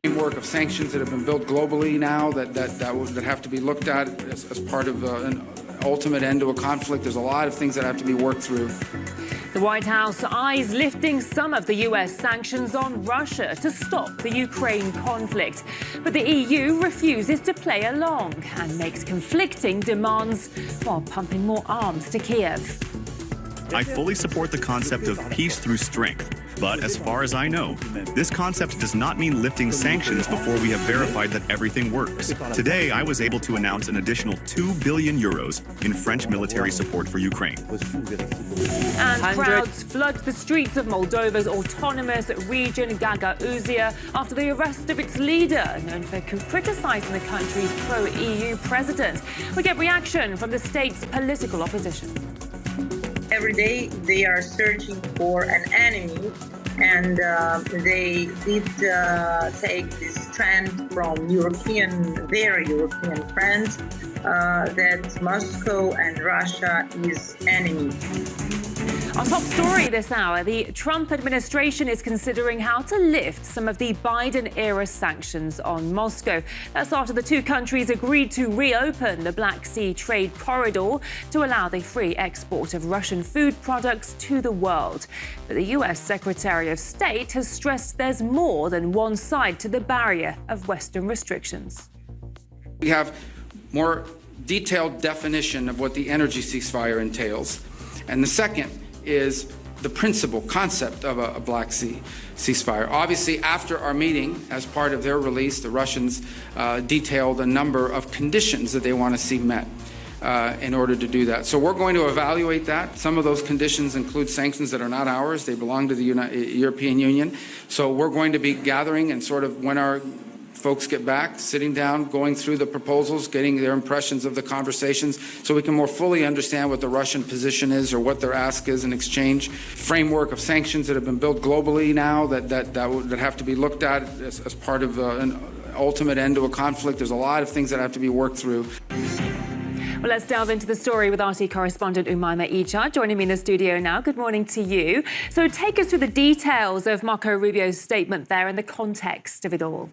framework of sanctions that have been built globally now that have to be looked at as part of an ultimate end to a conflict. There's a lot of things that have to be worked through. The White House eyes lifting some of the U.S. sanctions on Russia to stop the Ukraine conflict. But the EU refuses to play along and makes conflicting demands while pumping more arms to Kiev. I fully support the concept of peace through strength. But as far as I know, this concept does not mean lifting sanctions before we have verified that everything works. Today, I was able to announce an additional 2 billion euros in French military support for Ukraine. And crowds flood the streets of Moldova's autonomous region, Gagauzia, after the arrest of its leader, known for criticising the country's pro-EU president. We get reaction from the state's political opposition. Every day they are searching for an enemy, and they did take this trend from their European friends, that Moscow and Russia is enemy. Our top story this hour, the Trump administration is considering how to lift some of the Biden-era sanctions on Moscow. That's after the two countries agreed to reopen the Black Sea trade corridor to allow the free export of Russian food products to the world. But the U.S. Secretary of State has stressed there's more than one side to the barrier of Western restrictions. We have more detailed definition of what the energy ceasefire entails. And the second is the concept of a Black Sea ceasefire. Obviously, after our meeting, as part of their release, the Russians detailed a number of conditions that they want to see met in order to do that. So we're going to evaluate that. Some of those conditions include sanctions that are not ours. They belong to the European Union. So we're going to be gathering and sort of, when our folks get back, sitting down, going through the proposals, getting their impressions of the conversations so we can more fully understand what the Russian position is or what their ask is in exchange. Framework of sanctions that have been built globally now that have to be looked at as part of an ultimate end to a conflict. There's a lot of things that have to be worked through. Well, let's delve into the story with RT correspondent Umaima Icha joining me in the studio now. Good morning to you. So take us through the details of Marco Rubio's statement there and the context of it all.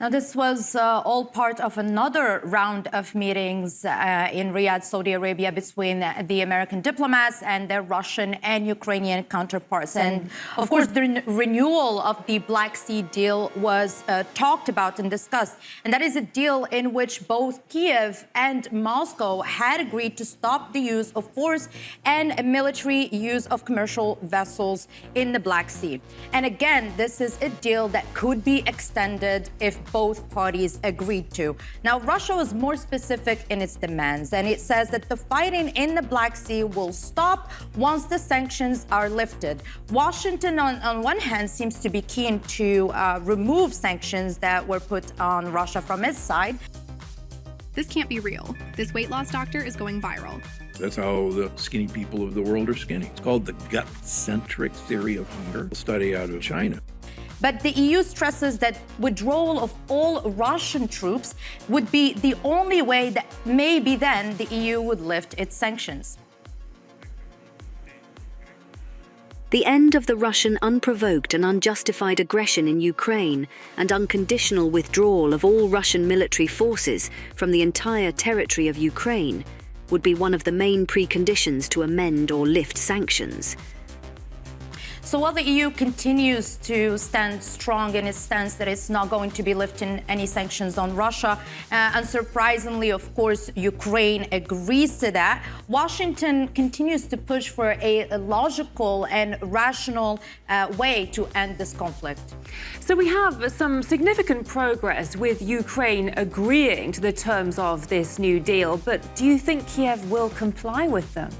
Now, this was all part of another round of meetings in Riyadh, Saudi Arabia, between the American diplomats and their Russian and Ukrainian counterparts. And, of course, the renewal of the Black Sea deal was talked about and discussed. And that is a deal in which both Kiev and Moscow had agreed to stop the use of force and military use of commercial vessels in the Black Sea. And again, this is a deal that could be extended if both parties agreed to. Now, Russia was more specific in its demands, and it says that the fighting in the Black Sea will stop once the sanctions are lifted. Washington, on one hand, seems to be keen to remove sanctions that were put on Russia from its side. This can't be real. This weight loss doctor is going viral. That's how the skinny people of the world are skinny. It's called the gut-centric theory of hunger, a study out of China. But the EU stresses that withdrawal of all Russian troops would be the only way that maybe then the EU would lift its sanctions. The end of the Russian unprovoked and unjustified aggression in Ukraine and unconditional withdrawal of all Russian military forces from the entire territory of Ukraine would be one of the main preconditions to amend or lift sanctions. So while the EU continues to stand strong in its stance that it's not going to be lifting any sanctions on Russia, unsurprisingly, of course, Ukraine agrees to that, Washington continues to push for a logical and rational way to end this conflict. So we have some significant progress with Ukraine agreeing to the terms of this new deal, but do you think Kiev will comply with them?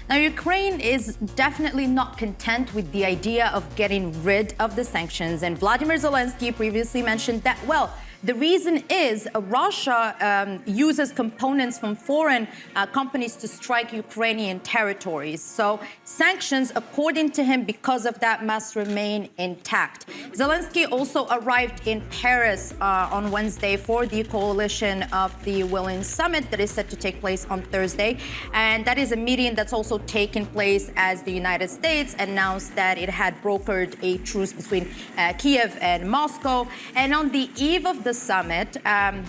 Now, Ukraine is definitely not content with the idea of getting rid of the sanctions. And Vladimir Zelensky previously mentioned that, well, The reason is Russia uses components from foreign companies to strike Ukrainian territories. So sanctions, according to him, because of that, must remain intact. Zelensky also arrived in Paris on Wednesday for the coalition of the Willing Summit that is set to take place on Thursday. And that is a meeting that's also taken place as the United States announced that it had brokered a truce between Kiev and Moscow. And on the eve of the summit,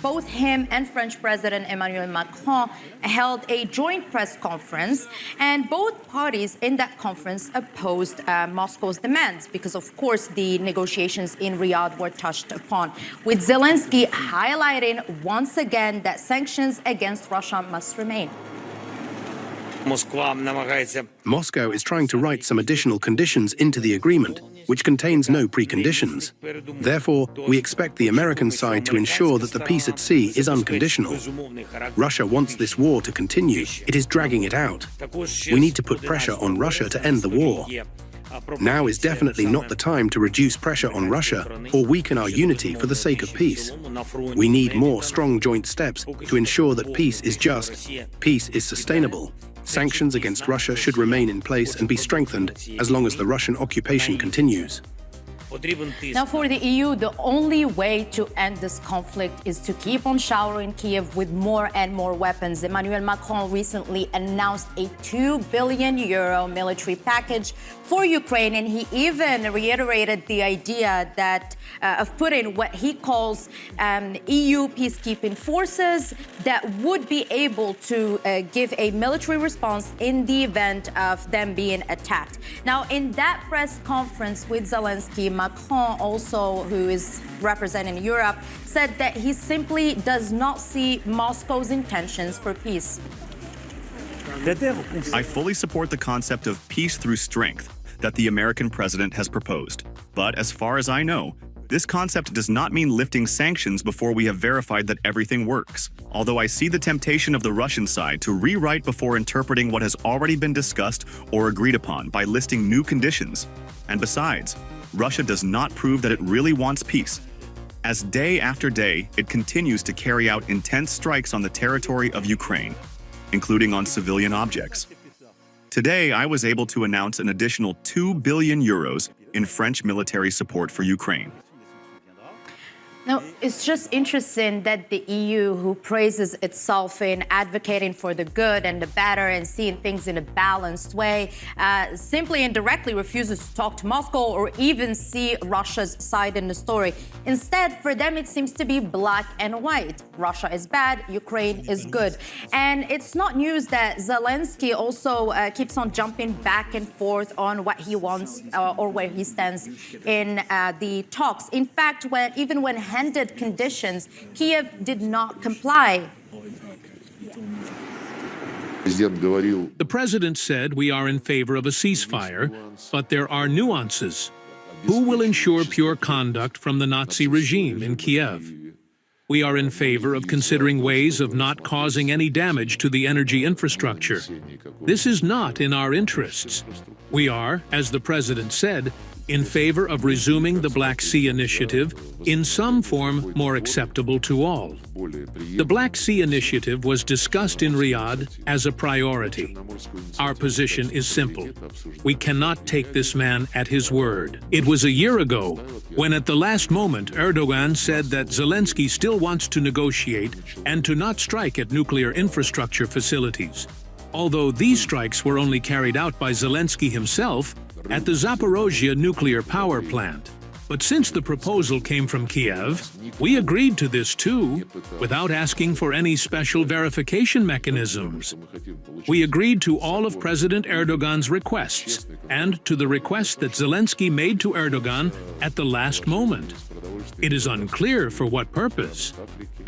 both him and French President Emmanuel Macron held a joint press conference, and both parties in that conference opposed Moscow's demands because, of course, the negotiations in Riyadh were touched upon, with Zelensky highlighting once again that sanctions against Russia must remain. Moscow is trying to write some additional conditions into the agreement, which contains no preconditions. Therefore, we expect the American side to ensure that the peace at sea is unconditional. Russia wants this war to continue. It is dragging it out. We need to put pressure on Russia to end the war. Now is definitely not the time to reduce pressure on Russia or weaken our unity for the sake of peace. We need more strong joint steps to ensure that peace is just, peace is sustainable. Sanctions against Russia should remain in place and be strengthened as long as the Russian occupation continues. Now, for the EU, the only way to end this conflict is to keep on showering Kiev with more and more weapons. Emmanuel Macron recently announced a €2 billion military package for Ukraine, and he even reiterated the idea that of putting what he calls EU peacekeeping forces that would be able to give a military response in the event of them being attacked. Now, in that press conference with Zelensky, Macron, also who is representing Europe, said that he simply does not see Moscow's intentions for peace. I fully support the concept of peace through strength that the American president has proposed. But as far as I know, this concept does not mean lifting sanctions before we have verified that everything works. Although I see the temptation of the Russian side to rewrite before interpreting what has already been discussed or agreed upon by listing new conditions. And besides, Russia does not prove that it really wants peace, as day after day it continues to carry out intense strikes on the territory of Ukraine, including on civilian objects. Today, I was able to announce an additional €2 billion in French military support for Ukraine. Now, it's just interesting that the EU, who praises itself in advocating for the good and the better and seeing things in a balanced way, simply and directly refuses to talk to Moscow or even see Russia's side in the story. Instead, for them, it seems to be black and white. Russia is bad, Ukraine is good. And it's not news that Zelensky also keeps on jumping back and forth on what he wants or where he stands in the talks. In fact, even when handed conditions, Kiev did not comply. The president said we are in favor of a ceasefire, but there are nuances. Who will ensure pure conduct from the Nazi regime in Kiev? We are in favor of considering ways of not causing any damage to the energy infrastructure. This is not in our interests. We are, as the president said, in favor of resuming the Black Sea Initiative in some form more acceptable to all. The Black Sea Initiative was discussed in Riyadh as a priority. Our position is simple. We cannot take this man at his word. It was a year ago when at the last moment Erdogan said that Zelensky still wants to negotiate and to not strike at nuclear infrastructure facilities. Although these strikes were only carried out by Zelensky himself at the Zaporozhye nuclear power plant. But since the proposal came from Kiev, we agreed to this too, without asking for any special verification mechanisms. We agreed to all of President Erdogan's requests and to the request that Zelensky made to Erdogan at the last moment. It is unclear for what purpose.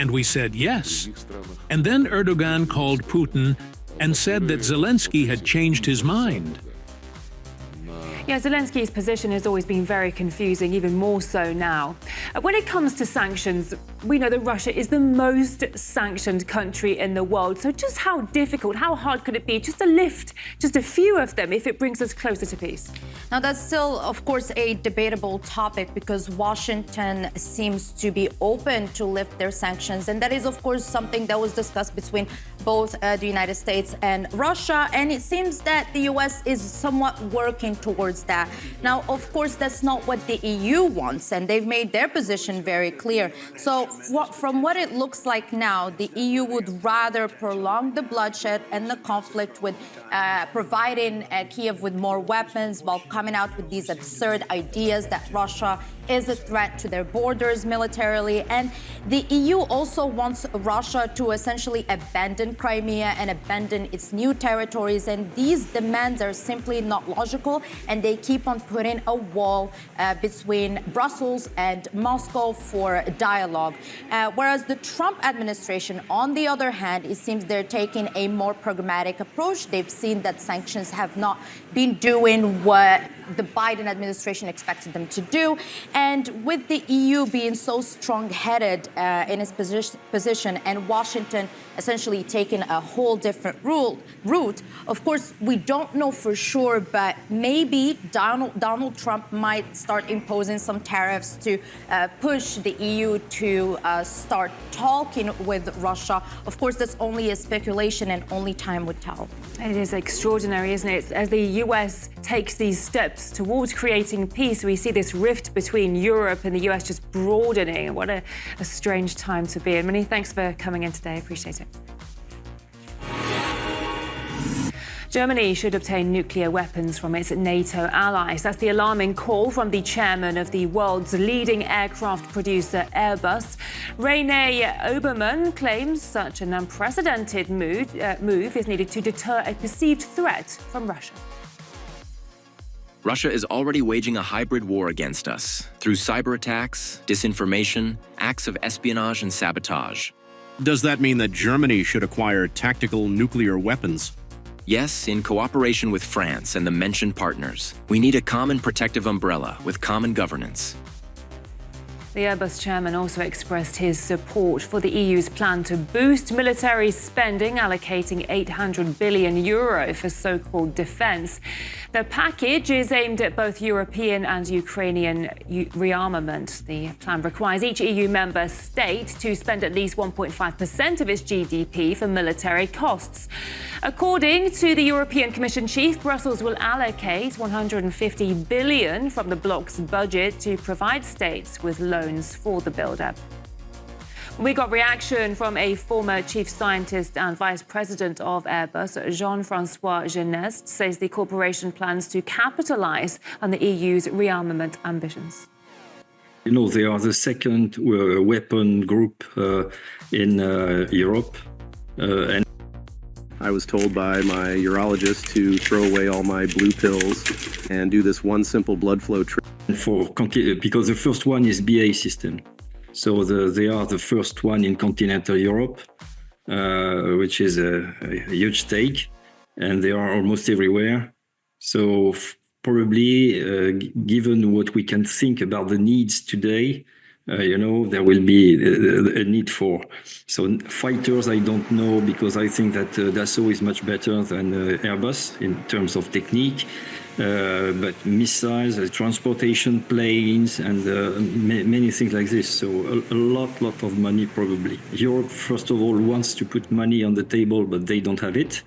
And we said yes. And then Erdogan called Putin and said that Zelensky had changed his mind. Yeah, Zelensky's position has always been very confusing, even more so now. When it comes to sanctions, we know that Russia is the most sanctioned country in the world. So just how difficult, how hard could it be just to lift just a few of them if it brings us closer to peace? Now, that's still, of course, a debatable topic because Washington seems to be open to lift their sanctions. And that is, of course, something that was discussed between both the United States and Russia. And it seems that the U.S. is somewhat working towards that. Now, of course, that's not what the EU wants, and they've made their position very clear. So from what it looks like now, the EU would rather prolong the bloodshed and the conflict with providing Kiev with more weapons while coming out with these absurd ideas that Russia is a threat to their borders militarily. And the EU also wants Russia to essentially abandon Crimea and abandon its new territories. And these demands are simply not logical, and they keep on putting a wall between Brussels and Moscow for dialogue. Whereas the Trump administration, on the other hand, it seems they're taking a more pragmatic approach. They've seen that sanctions have not been doing what the Biden administration expected them to do. And with the EU being so strong-headed in its position and Washington essentially taking a whole different route, of course, we don't know for sure, but maybe Donald Trump might start imposing some tariffs to push the EU to start talking with Russia. Of course, that's only a speculation and only time would tell. It is extraordinary, isn't it? As the US takes these steps towards creating peace, we see this rift between Europe and the US just broadening. What a strange time to be in. Many thanks for coming in today. I appreciate it. Germany should obtain nuclear weapons from its NATO allies. That's the alarming call from the chairman of the world's leading aircraft producer, Airbus. René Obermann claims such an unprecedented move is needed to deter a perceived threat from Russia. Russia is already waging a hybrid war against us through cyber attacks, disinformation, acts of espionage and sabotage. Does that mean that Germany should acquire tactical nuclear weapons? Yes, in cooperation with France and the mentioned partners. We need a common protective umbrella with common governance. The Airbus chairman also expressed his support for the EU's plan to boost military spending, allocating €800 billion for so-called defence. The package is aimed at both European and Ukrainian rearmament. The plan requires each EU member state to spend at least 1.5% of its GDP for military costs. According to the European Commission chief, Brussels will allocate $150 billion from the bloc's budget to provide states with loans for the build-up. We got reaction from a former chief scientist and vice president of Airbus, Jean-François Genest, says the corporation plans to capitalize on the EU's rearmament ambitions. You know, they are the second weapon group in Europe. And I was told by my urologist to throw away all my blue pills and do this one simple blood flow trick. Because the first one is BA system. So they are the first one in continental Europe, which is a huge stake, and they are almost everywhere. So probably, given what we can think about the needs today, there will be a need for. So fighters, I don't know, because I think that Dassault is much better than Airbus in terms of technique. But missiles, transportation planes, and many things like this. So a lot of money probably. Europe, first of all, wants to put money on the table, but they don't have it.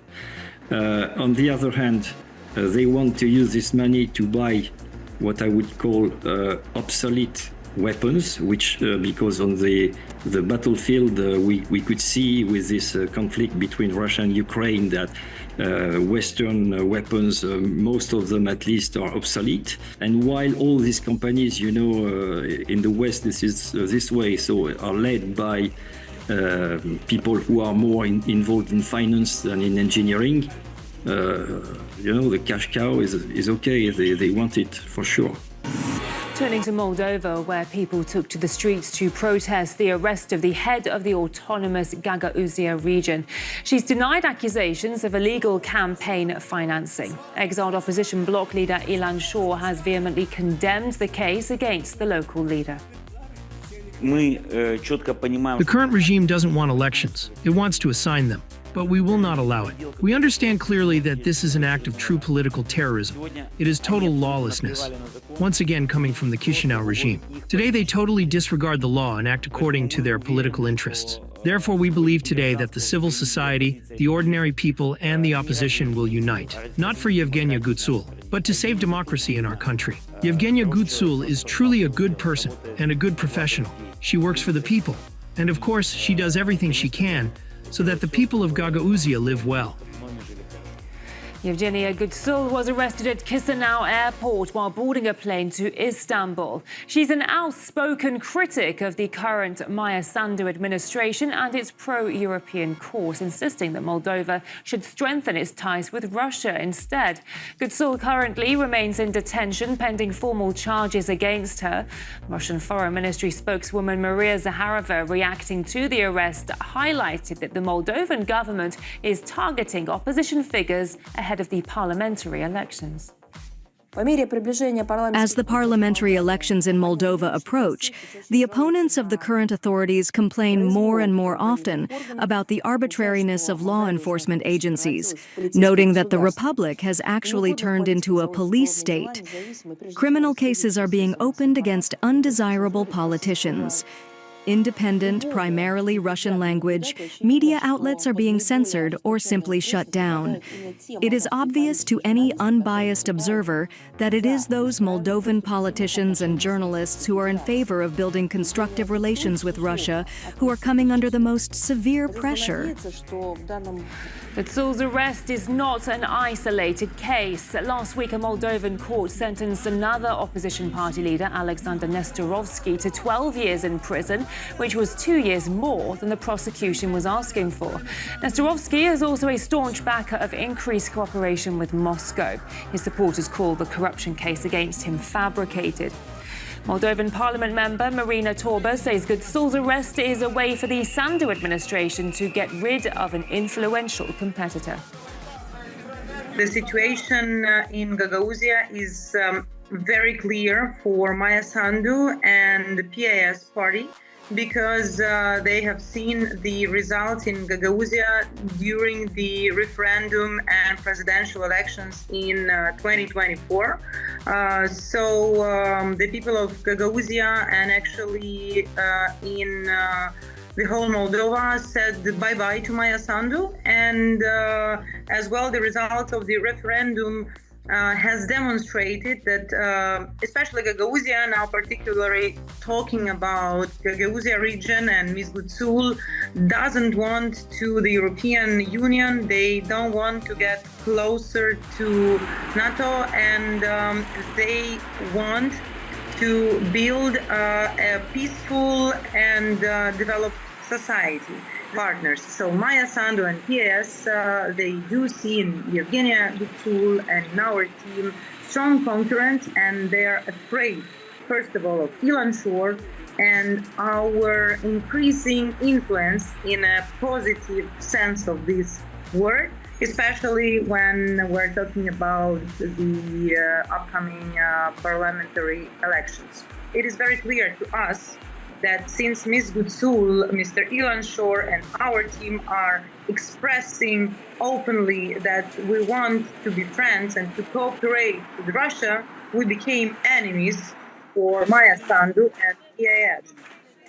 On the other hand, they want to use this money to buy what I would call obsolete weapons, which because on the battlefield we could see with this conflict between Russia and Ukraine that Western weapons, most of them at least, are obsolete. And while all these companies, in the West, this is this way, so are led by people who are more involved in finance than in engineering, the cash cow is okay. They want it for sure. Turning to Moldova, where people took to the streets to protest the arrest of the head of the autonomous Gagauzia region. She's denied accusations of illegal campaign financing. Exiled opposition bloc leader Ilan Shor has vehemently condemned the case against the local leader. The current regime doesn't want elections. It wants to assign them. But we will not allow it. We understand clearly that this is an act of true political terrorism. It is total lawlessness, once again coming from the Chisinau regime. Today they totally disregard the law and act according to their political interests. Therefore, we believe today that the civil society, the ordinary people, and the opposition will unite, not for Yevgenia Gutsul, but to save democracy in our country. Yevgenia Gutsul is truly a good person and a good professional. She works for the people, and of course, she does everything she can so that the people of Gagauzia live well. Yevgenia Gutsul was arrested at Chisinau airport while boarding a plane to Istanbul. She's an outspoken critic of the current Maia Sandu administration and its pro-European course, insisting that Moldova should strengthen its ties with Russia instead. Gutsul currently remains in detention pending formal charges against her. Russian Foreign Ministry spokeswoman Maria Zakharova, reacting to the arrest, highlighted that the Moldovan government is targeting opposition figures ahead of the parliamentary elections. As the parliamentary elections in Moldova approach, the opponents of the current authorities complain more and more often about the arbitrariness of law enforcement agencies, noting that the republic has actually turned into a police state. Criminal cases are being opened against undesirable politicians. Independent, primarily Russian language, media outlets are being censored or simply shut down. It is obvious to any unbiased observer that it is those Moldovan politicians and journalists who are in favor of building constructive relations with Russia who are coming under the most severe pressure. Gutsul's arrest is not an isolated case. Last week, a Moldovan court sentenced another opposition party leader, Alexander Nestorovsky, to 12 years in prison, which was 2 years more than the prosecution was asking for. Nestorovsky is also a staunch backer of increased cooperation with Moscow. His supporters call the corruption case against him fabricated. Moldovan Parliament member Marina Torba says Gutsul's arrest is a way for the Sandu administration to get rid of an influential competitor. The situation in Gagauzia is very clear for Maia Sandu and the PAS party, because they have seen the results in Gagauzia during the referendum and presidential elections in 2024. So the people of Gagauzia and actually in the whole Moldova said bye-bye to Maia Sandu, and as well the results of the referendum has demonstrated that, especially Gagauzia, now particularly talking about Gagauzia region, and Ms. Gutsul doesn't want to the European Union. They don't want to get closer to NATO, and they want to build a peaceful and developed society. Partners. So Maia Sandu and PAS, they do see in Yevgenia Gutsul and in our team strong concurrents, and they're afraid, first of all, of Ilan Shor and our increasing influence in a positive sense of this word, especially when we're talking about the upcoming parliamentary elections. It is very clear to us that since Ms. Gutsul, Mr. Ilan Shor, and our team are expressing openly that we want to be friends and to cooperate with Russia, we became enemies for Maia Sandu and PAS.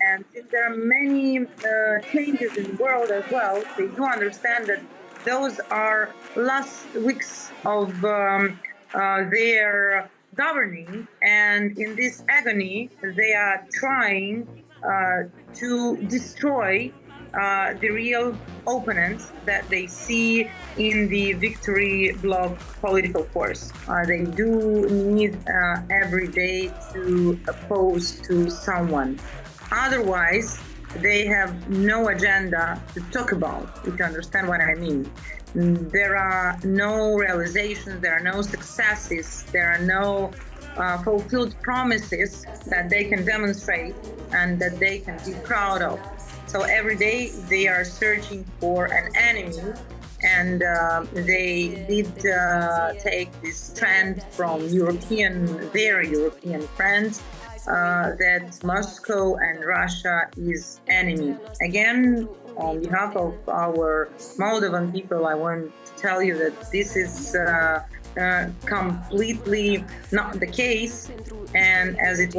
And since there are many changes in the world as well, they do understand that those are last weeks of their governing, and in this agony, they are trying to destroy the real opponents that they see in the victory bloc political force. They do need every day to oppose to someone. Otherwise, they have no agenda to talk about, if you understand what I mean. There are no realizations, there are no successes, there are no fulfilled promises that they can demonstrate and that they can be proud of. So every day they are searching for an enemy, and they did take this trend from their European friends, that Moscow and Russia is enemy. Again, on behalf of our Moldovan people, I want to tell you that this is completely not the case, and as it